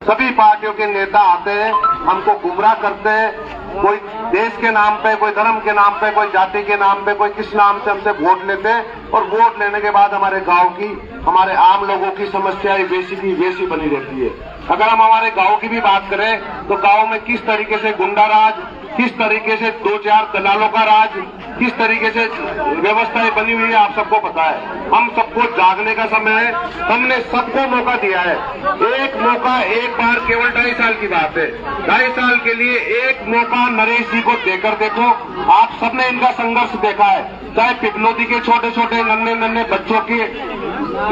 सभी पार्टियों के नेता आते हैं, हमको गुमराह करते हैं, कोई देश के नाम पे, कोई धर्म के नाम पे, कोई जाति के नाम पे, कोई किस नाम से हमसे वोट लेते हैं और वोट लेने के बाद हमारे गांव की, हमारे आम लोगों की समस्याएं वैसी की वैसी बनी रहती है। अगर हम हमारे गांव की भी बात करें तो गांव में किस तरीके से गुंडा राज, किस तरीके से 2-4 दलालों का राज, किस तरीके से व्यवस्थाएं बनी हुई है, आप सबको पता है। हम सबको जागने का समय है, हमने सबको मौका दिया है। एक मौका, एक बार, केवल 2.5 साल की बात है, 2.5 साल के लिए एक मौका नरेश जी को देकर देखो। आप सबने इनका संघर्ष देखा है, चाहे पिपलोदी के छोटे छोटे नन्हे बच्चों के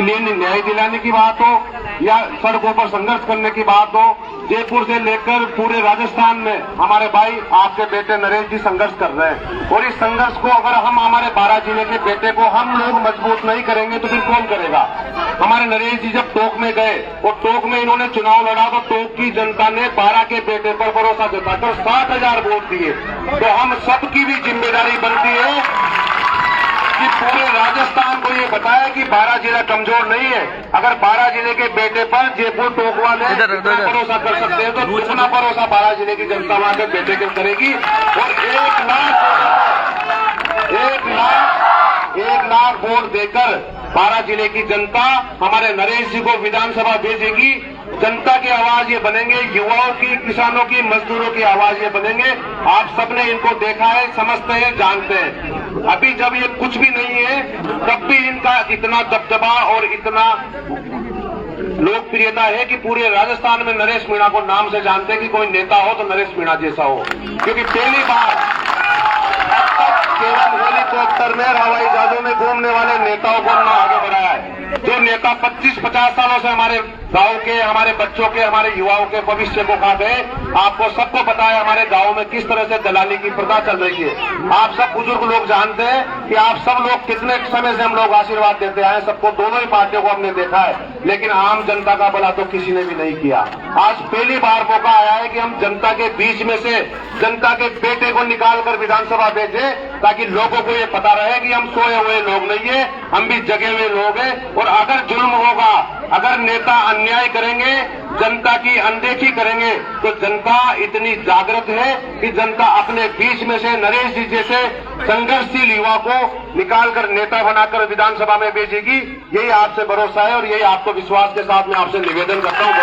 लिए न्याय दिलाने की बात हो या सड़कों पर संघर्ष करने की बात हो, जयपुर से लेकर पूरे राजस्थान में हमारे भाई, आपके बेटे नरेश जी संघर्ष कर रहे हैं। और इस संघर्ष को अगर हम हमारे 12 जिले के बेटे को हम लोग मजबूत नहीं करेंगे तो फिर कौन करेगा। हमारे नरेश जी जब टोंक में गए और टोंक में इन्होंने चुनाव लड़ा तो टोंक की जनता ने 12 के बेटे पर भरोसा जताकर 60,000 वोट दिए। तो हम सबकी भी जिम्मेदारी बनती है कि पूरे राजस्थान को ये बताया कि 12 जिला कमजोर नहीं है। अगर 12 जिले के बेटे पर जयपुर टोंक वाले भरोसा कर सकते हैं तो दूसरा भरोसा 12 जिले की जनता वहां के बेटे के करेगी। और 1 लाख वोट देकर 12 जिले की जनता हमारे नरेश जी को विधानसभा भेजेगी। जनता की आवाज ये बनेंगे, युवाओं की, किसानों की, मजदूरों की आवाज ये बनेंगे। आप सबने इनको देखा है, समझते हैं, जानते हैं। अभी जब ये कुछ भी नहीं है तब भी इनका इतना दबदबा और इतना लोकप्रियता है कि पूरे राजस्थान में नरेश मीणा को नाम से जानते हैं कि कोई नेता हो तो नरेश मीणा जैसा हो। क्योंकि पहली बार अब तक केवल हेलीकॉप्टर में, हवाई जहाजों में घूमने वाले नेताओं को ना आगे बढ़ाया है। जो नेता 25-50 सालों से हमारे गांव के, हमारे बच्चों के, हमारे युवाओं के भविष्य को खाते हैं। आपको सबको पता है हमारे गांव में किस तरह से दलाली की प्रथा चल रही है। आप सब बुजुर्ग लोग जानते हैं कि आप सब लोग कितने समय से हम लोग आशीर्वाद देते आए, सबको, दोनों ही पार्टियों को हमने देखा है, लेकिन आम जनता का भला तो किसी ने भी नहीं किया। आज पहली बार मौका आया है कि हम जनता के बीच में से जनता के बेटे को निकालकर विधानसभा भेजें, ताकि लोगों को ये पता रहे कि हम सोए हुए लोग नहीं है, हम भी जगे हुए लोग हैं। और अगर जुल्म होगा, अगर नेता अन्याय करेंगे, जनता की अनदेखी करेंगे, तो जनता इतनी जागृत है कि जनता अपने बीच में से नरेश जी जैसे संघर्षशील युवा को निकालकर नेता बनाकर विधानसभा में भेजेगी। यही आपसे भरोसा है और यही आपको विश्वास के साथ मैं आपसे निवेदन करता हूं।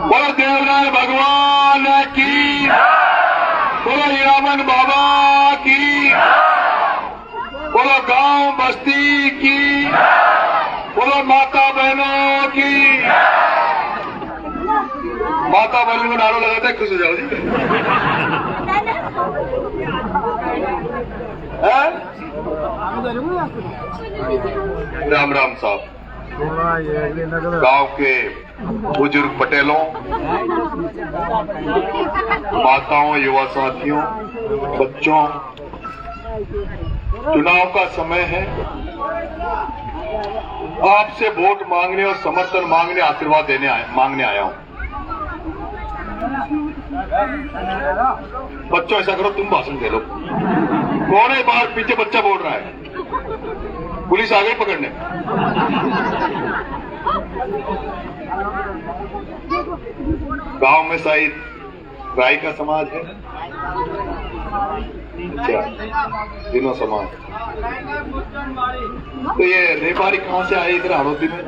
बोलो देवराय भगवान की, बोलो हीरामन बाबा की, बोलो गांव बस्ती की, बोलो माता बहनों की। माता बहनों को नारों लगाते हैं, खुश हो जाओ जी। राम राम साहब। गांव के बुजुर्ग पटेलों, माताओं, युवा साथियों, बच्चों, चुनाव का समय है। आपसे वोट मांगने और समर्थन मांगने, आशीर्वाद मांगने आया हूं। बच्चों ऐसा करो, तुम भाषण दे लो। कौन है बाहर पीछे बच्चा बोल रहा है? पुलिस आ गई पकड़ने। गांव में शायद राय का समाज है। अच्छा, तीनों समाज। तो ये रेपारी कहाँ से आए इधर हड़ौती में?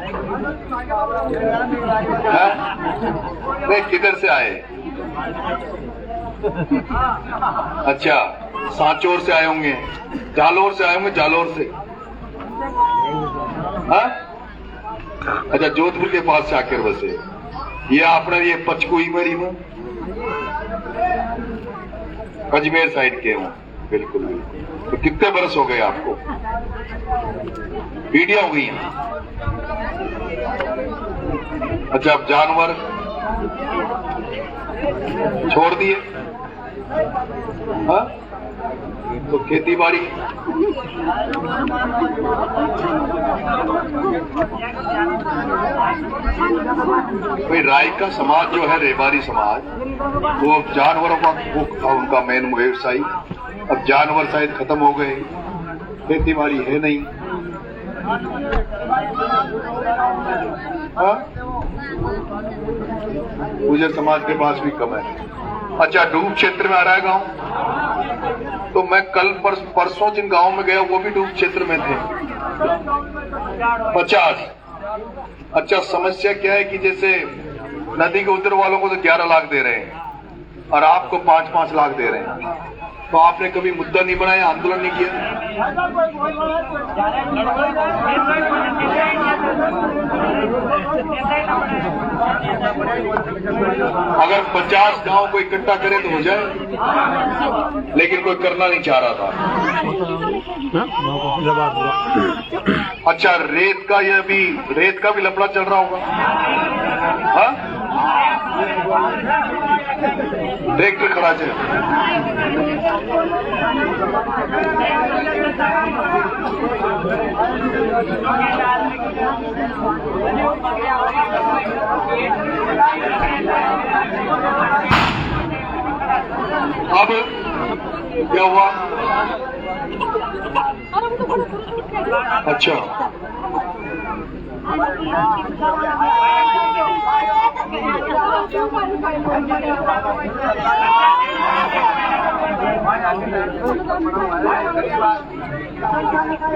नहीं, किधर से आए? अच्छा, सांचौर से आए होंगे, जालोर से आए होंगे, जालोर से। हाँ? अच्छा, जोधपुर के पास से आकर बसे। ये अपना ये पचकुई मरी हूँ, अजमेर साइड के हूँ। बिल्कुल बिल्कुल। तो कितने बरस हो गए आपको? पीढ़ियां हो गई हैं। अच्छा, अब जानवर छोड़ दिए? हाँ? तो खेती बाड़ी भाई राय का समाज जो है रेबारी समाज, वो अब जानवरों का वो था उनका मेन व्यवसाय। अब जानवर शायद खत्म हो गए, खेती बाड़ी है नहीं। गुजर समाज के पास भी कम है। अच्छा, डूब क्षेत्र में आ रहा है गांव, तो मैं कल परसों जिन गांव में गया वो भी डूब क्षेत्र में थे 50। अच्छा, समस्या क्या है कि जैसे नदी के उधर वालों को तो 11 लाख दे रहे हैं और आपको 5-5 लाख दे रहे हैं, तो आपने कभी मुद्दा नहीं बनाया, आंदोलन नहीं किया? अगर 50 गांव को इकट्ठा करे तो हो जाए, लेकिन कोई करना नहीं चाह रहा था। अच्छा, रेत का भी लफड़ा चल रहा होगा। हाँ, ट्रैक्टर खड़ा चल। अब क्या हुआ? अच्छा,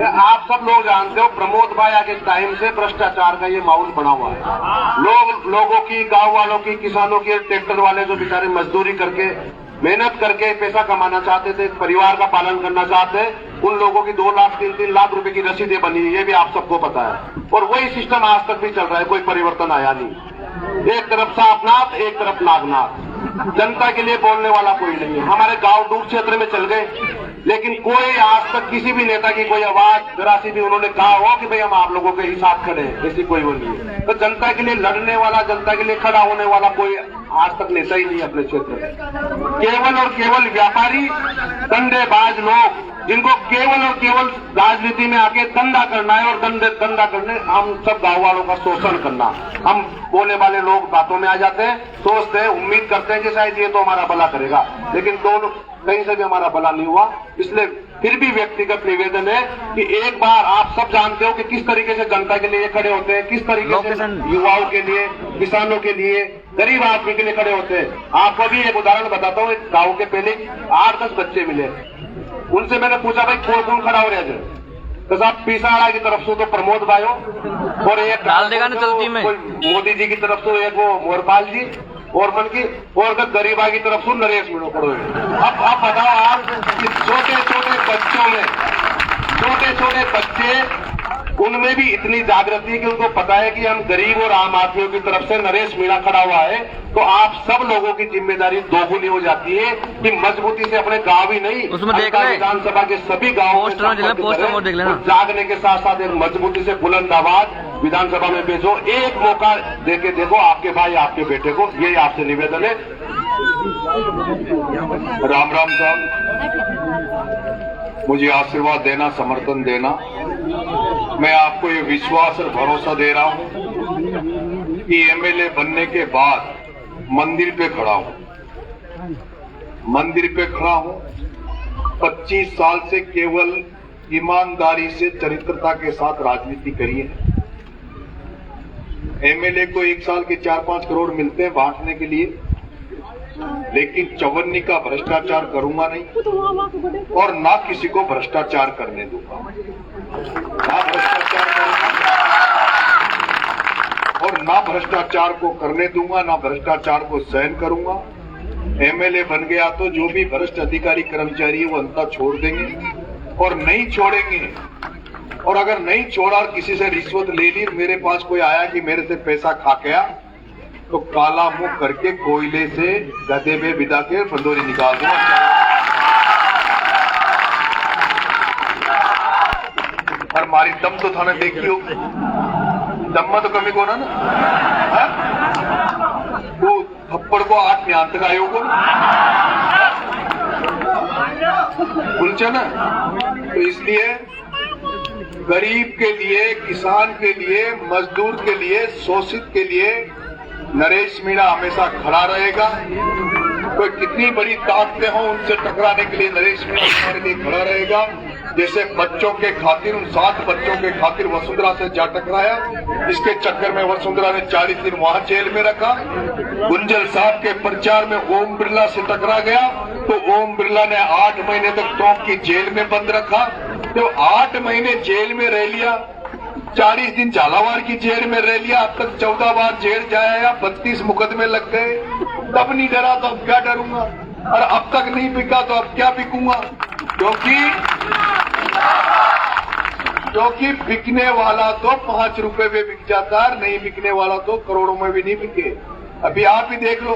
आप सब लोग जानते हो प्रमोद भाई के टाइम से भ्रष्टाचार का ये माहौल बना हुआ है। लोगों की, गांव वालों की, किसानों की, ट्रैक्टर वाले जो बेचारे मजदूरी करके मेहनत करके पैसा कमाना चाहते थे, परिवार का पालन करना चाहते, उन लोगों की 2 लाख 3-3 लाख रुपए की रसीदें बनी, ये भी आप सबको पता है। और वही सिस्टम आज तक भी चल रहा है, कोई परिवर्तन आया नहीं। एक तरफ साफनाथ, एक तरफ नागनाथ। जनता के लिए बोलने वाला कोई नहीं है। हमारे गांव डूब क्षेत्र में चल गए, लेकिन कोई आज तक किसी भी नेता की कोई आवाज जरा सी भी उन्होंने कहा हो कि भाई हम आप लोगों के ही साथ खड़े हैं, ऐसी कोई वो नहीं है। तो जनता के लिए लड़ने वाला, जनता के लिए खड़ा होने वाला कोई आज तक नेता ही नहीं अपने क्षेत्र में। केवल और केवल व्यापारी, धंधेबाज लोग, जिनको केवल और केवल राजनीति में आके धंधा करना है और धंधा करने हम सब गांव वालों का शोषण करना। हम बोले वाले लोग बातों में आ जाते हैं, सोचते हैं, उम्मीद करते हैं कि शायद ये तो हमारा भला करेगा, लेकिन दोनों कहीं से भी हमारा भला नहीं हुआ। इसलिए फिर भी व्यक्तिगत निवेदन है कि एक बार आप सब जानते हो कि किस तरीके से जनता के लिए खड़े होते हैं, किस तरीके से युवाओं के लिए, किसानों के लिए, गरीब आदमी के लिए खड़े होते हैं। आपको भी एक उदाहरण बताता हूँ। एक गाँव के पहले 8-10 बच्चे मिले, उनसे मैंने पूछा भाई कौन खड़ा हो रहा है, तो साहब पीसाड़ा की तरफ से तो प्रमोद भाई और एक डाल देगा ना चलती में, मोदी जी की तरफ से एक वो मोरपाल जी और मन की, और गरीबा की तरफ से नरेश मीणो पड़ो। अब बताओ आप, छोटे छोटे बच्चों में, छोटे छोटे बच्चे, उनमें भी इतनी जागृति है कि उनको पता है कि हम गरीब और आम आदमियों की तरफ से नरेश मीणा खड़ा हुआ है। तो आप सब लोगों की जिम्मेदारी दोगुनी हो जाती है कि मजबूती से अपने गांव ही नहीं, विधानसभा के सभी गांवों में जागने के साथ साथ एक मजबूती से बुलंद आवाज विधानसभा में भेजो। एक मौका देके देखो आपके भाई, आपके बेटे को, यही आपसे निवेदन है। राम राम साहब, मुझे आशीर्वाद देना, समर्थन देना। मैं आपको ये विश्वास और भरोसा दे रहा हूं कि एमएलए बनने के बाद मंदिर पे खड़ा हूं, मंदिर पे खड़ा हूं। 25 साल से केवल ईमानदारी से, चरित्रता के साथ राजनीति करी है। एमएलए को 1 साल के 4-5 करोड़ मिलते हैं बांटने के लिए, लेकिन चवन्नी का भ्रष्टाचार करूंगा नहीं और ना किसी को भ्रष्टाचार करने दूंगा। ना भ्रष्टाचार करूंगा और ना भ्रष्टाचार को करने दूंगा, ना भ्रष्टाचार को सहन करूंगा। एमएलए बन गया तो जो भी भ्रष्ट अधिकारी कर्मचारी है वो अंतर छोड़ देंगे और नहीं छोड़ेंगे। और अगर नहीं छोड़ा और किसी से रिश्वत ले ली, मेरे पास कोई आया कि मेरे से पैसा खा गया, तो काला मुंह करके कोयले से गधे में बिदा के बंदोरी निकाल दूंगा। और मारी दम तो थाने देखियो, दम में तो कमी को ना वो थप्पड़ को 8 में आंतक आयोग समझे ना। तो इसलिए गरीब के लिए, किसान के लिए, मजदूर के लिए, शोषित के लिए नरेश मीणा हमेशा खड़ा रहेगा। कोई कितनी बड़ी ताकतें हों उनसे टकराने के लिए नरेश मीणा हमारे लिए खड़ा रहेगा। जैसे बच्चों के खातिर, उन 7 बच्चों के खातिर वसुंधरा से जा टकराया, इसके चक्कर में वसुंधरा ने 40 दिन वहां जेल में रखा। गुंजल साहब के प्रचार में ओम बिरला से टकरा गया तो ओम बिरला ने 8 महीने तक टोंक की जेल में बंद रखा। तो 8 महीने जेल में रह लिया, 40 दिन झालावाड़ की जेल में रह लिया, अब तक 14 बार जेल जाया, 32 मुकदमे लग गए। तब नहीं डरा तो अब क्या डरूंगा, और अब तक नहीं बिका तो अब क्या बिकूंगा। क्योंकि बिकने वाला तो 5 रुपए में बिक जाता है, नहीं बिकने वाला तो करोड़ों में भी नहीं बिके। अभी आप ही देख लो,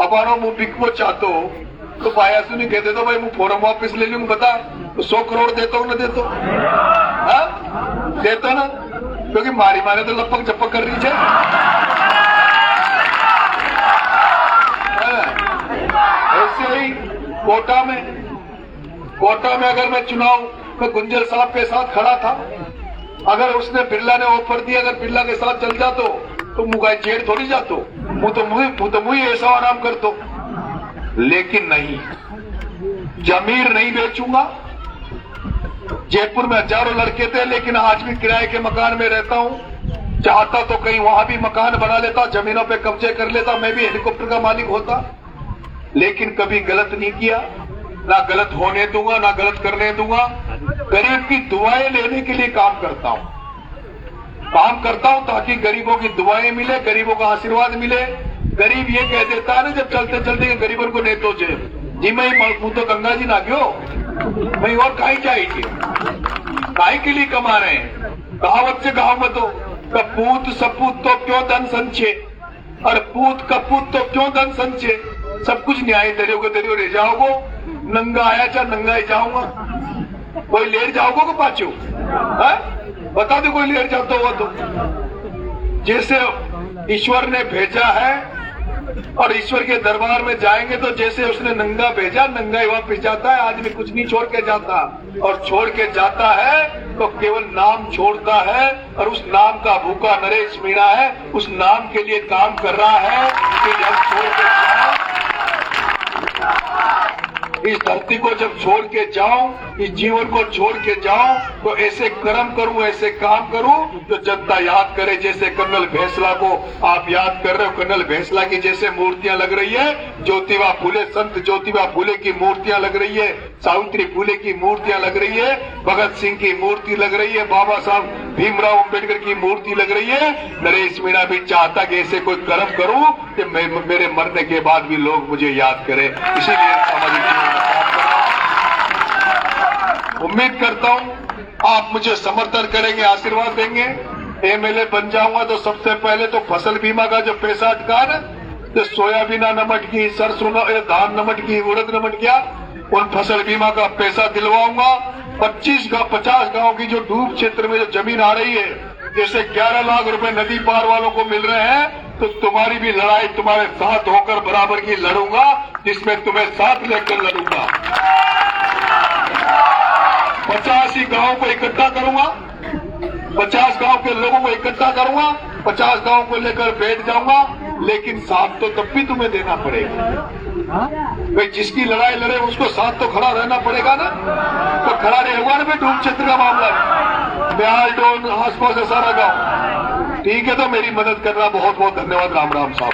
अब आनो मुझ बिकवो चाहते हो तो भाई नहीं कहते तो भाई मुझ फॉर्म वापिस ले लूंगा, बता तो 100 करोड़ देता हूँ ना, देता देता ना, क्योंकि मारी मारे तो लपक झपक कर रही है। ऐसे ही कोटा में अगर मैं चुनाव में गुंजल साहब के साथ खड़ा था, अगर उसने बिरला ने ऑफर दिया, अगर बिरला के साथ चल जातो तो मुगाई जेल थोड़ी जातो, मुझे ऐसा आराम कर दो। लेकिन नहीं, जमीर नहीं बेचूंगा। जयपुर में हजारों लड़के थे, लेकिन आज भी किराए के मकान में रहता हूं। चाहता तो कहीं वहां भी मकान बना लेता, जमीनों पे कब्जे कर लेता, मैं भी हेलीकॉप्टर का मालिक होता। लेकिन कभी गलत नहीं किया, ना गलत होने दूंगा, ना गलत करने दूंगा। गरीब की दुआएं लेने के लिए काम करता हूं ताकि गरीबों की दुआएं मिले, गरीबों का आशीर्वाद मिले। गरीब ये कह देता है ना जब चलते चलते गरीबों को नहीं तो जी मैं तो गंगा जी ना गयो, मैं और काई चाहिए, काई के लिए कमा रहे हैं। कहावत से कहावत हो, कपूत सपूत तो क्यों धन संचे, और पूत कपूत तो क्यों धन संचे। सब कुछ न्याय दरियो को दरियो रह जाओगो, नंगा आया चाहे नंगा ही जाऊंगा। कोई लेट जाओगो को पाचो, बता दो कोई लेट जाता हुआ तो। जैसे ईश्वर ने भेजा है और ईश्वर के दरबार में जाएंगे तो जैसे उसने नंगा भेजा, नंगा ही वापस जाता है। आदमी कुछ नहीं छोड़ के जाता, और छोड़ के जाता है तो केवल नाम छोड़ता है, और उस नाम का भूखा नरेश मीणा है, उस नाम के लिए काम कर रहा है कि जब छोड़ के जाऊं, इस धरती को जब छोड़ के जाऊं, इस जीवन को छोड़ के जाऊं, तो ऐसे कर्म करूं, ऐसे काम करूं तो जनता याद करे। जैसे कर्नल भेंसला को आप याद कर रहे हो, कर्नल भेंसला की जैसे मूर्तियां लग रही है, ज्योतिबा फूले, संत ज्योतिबा फूले की मूर्तियां लग रही है, सावित्री फूले की मूर्तियां लग रही है, भगत सिंह की मूर्ति लग रही है, बाबा साहब भीमराव अम्बेडकर की मूर्ति लग रही है। नरेश मीणा भी चाहता कि ऐसे कोई कर्म करूं कि मेरे मरने के बाद भी लोग मुझे याद करें। इसीलिए सामाजिक उम्मीद करता हूं आप मुझे समर्थन करेंगे, आशीर्वाद देंगे। एमएलए बन जाऊंगा तो सबसे पहले तो फसल बीमा का जो पैसा अटका ना, तो सोयाबीन नमट की, सरसों धान नमट की, उड़द नमट किया, उन फसल बीमा का पैसा दिलवाऊंगा। 50 गांव की जो डूब क्षेत्र में जो जमीन आ रही है, जैसे 11 लाख रुपए नदी पार वालों को मिल रहे हैं, तो तुम्हारी भी लड़ाई तुम्हारे साथ होकर बराबर की लड़ूंगा, जिसमें तुम्हें साथ लेकर लड़ूंगा। 50 गांव को इकट्ठा करूंगा, 50 गांव के लोगों को इकट्ठा करूंगा, 50 गांव को लेकर बैठ जाऊंगा। लेकिन साथ तो तब भी तुम्हें देना पड़ेगा। भाई जिसकी लड़ाई लड़े उसको साथ तो खड़ा रहना पड़ेगा ना। तो खड़ा नहीं हुआ ना भाई, डूब क्षेत्र का मामला है, ब्याल डोन आसपास है सारा गांव। ठीक है, तो मेरी मदद करना बहुत बहुत धन्यवाद। राम राम साहब।